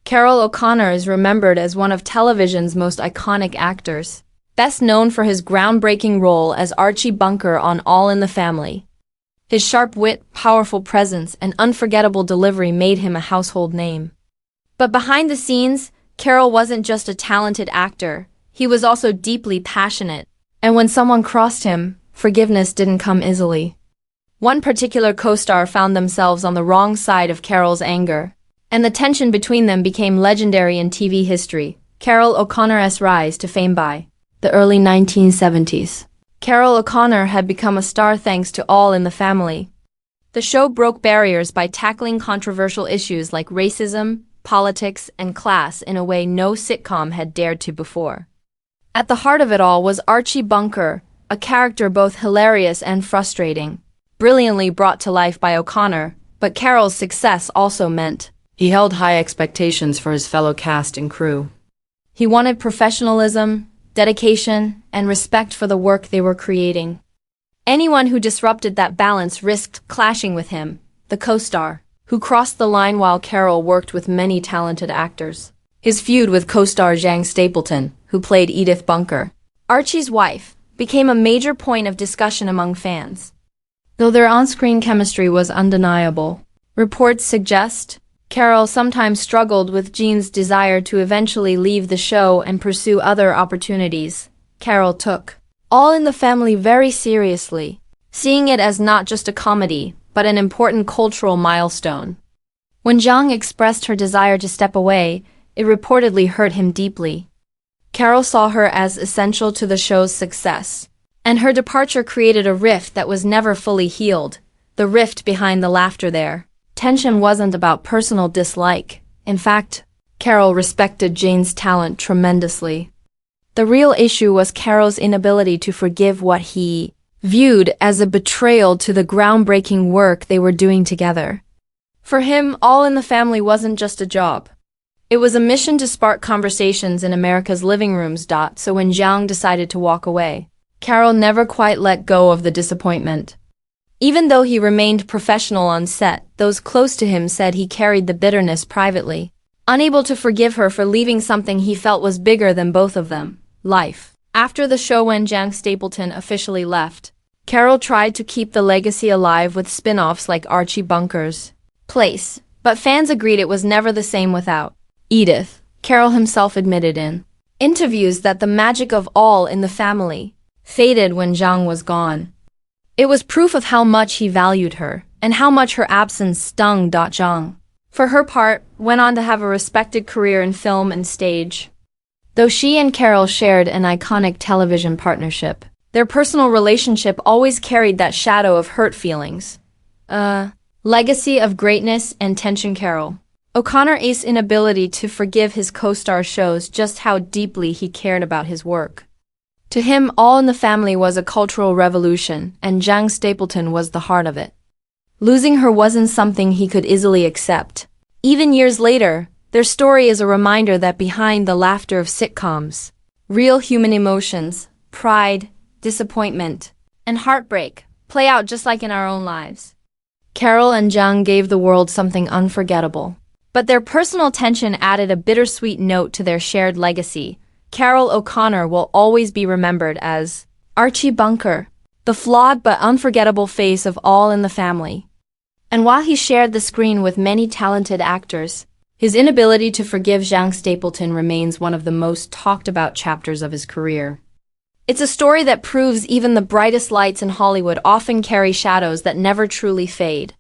Carroll O'Connor is remembered as one of television's most iconic actors, best known for his groundbreaking role as Archie Bunker on All in the Family. His sharp wit, powerful presence, and unforgettable delivery made him a household name. But behind the scenes, Carroll wasn't just a talented actor, he was also deeply passionate. And when someone crossed him, forgiveness didn't come easily. One particular co-star found themselves on the wrong side of Carroll's anger, and the tension between them became legendary in TV history. Carroll O'Connor's rise to fame by the early 1970s. Carroll O'Connor had become a star thanks to All in the Family. The show broke barriers by tackling controversial issues like racism, politics, and class in a way no sitcom had dared to before. At the heart of it all was Archie Bunker, a character both hilarious and frustrating, brilliantly brought to life by O'Connor, but Carroll's success also meant he held high expectations for his fellow cast and crew. he wanted professionalism, dedication, and respect for the work they were creating. Anyone who disrupted that balance risked clashing with him, the co-star, who crossed the line while Carroll worked with many talented actors. His feud with co-star Zhang Stapleton, who played Edith Bunker, Archie's wife, became a major point of discussion among fans. Though their on-screen chemistry was undeniable, reports suggest Carroll sometimes struggled with Jean's desire to eventually leave the show and pursue other opportunities. Carroll took All in the Family very seriously, seeing it as not just a comedy, but an important cultural milestone. When Zhang expressed her desire to step away, it reportedly hurt him deeply. Carroll saw her as essential to the show's success, and her departure created a rift that was never fully healed, the rift behind the laughter there. Tension wasn't about personal dislike. In fact, Carroll respected Jane's talent tremendously. The real issue was Carroll's inability to forgive what he viewed as a betrayal to the groundbreaking work they were doing together. For him, All in the Family wasn't just a job. It was a mission to spark conversations in America's living rooms. So when Zhang decided to walk away, Carroll never quite let go of the disappointment. Even though he remained professional on set, those close to him said he carried the bitterness privately, unable to forgive her for leaving something he felt was bigger than both of them, life. After the show, when Zhang Stapleton officially left, Carroll tried to keep the legacy alive with spin-offs like Archie Bunker's Place, but fans agreed it was never the same without Edith. Carroll himself admitted in interviews that the magic of All in the Family faded when Zhang was gone. It was proof of how much he valued her, and how much her absence stung. Zhang, for her part, went on to have a respected career in film and stage. Though she and Carroll shared an iconic television partnership, their personal relationship always carried that shadow of hurt feelings. Legacy of greatness and tension. Carroll O'Connor's inability to forgive his co-star shows just how deeply he cared about his work. To him, All in the Family was a cultural revolution, and Zhang Stapleton was the heart of it. Losing her wasn't something he could easily accept. Even years later, their story is a reminder that behind the laughter of sitcoms, real human emotions, pride, disappointment, and heartbreak play out just like in our own lives. Carroll and Zhang gave the world something unforgettable, but their personal tension added a bittersweet note to their shared legacy. Carroll O'Connor will always be remembered as Archie Bunker, the flawed but unforgettable face of All in the Family. And while he shared the screen with many talented actors, his inability to forgive Zhang Stapleton remains one of the most talked about chapters of his career. It's a story that proves even the brightest lights in Hollywood often carry shadows that never truly fade.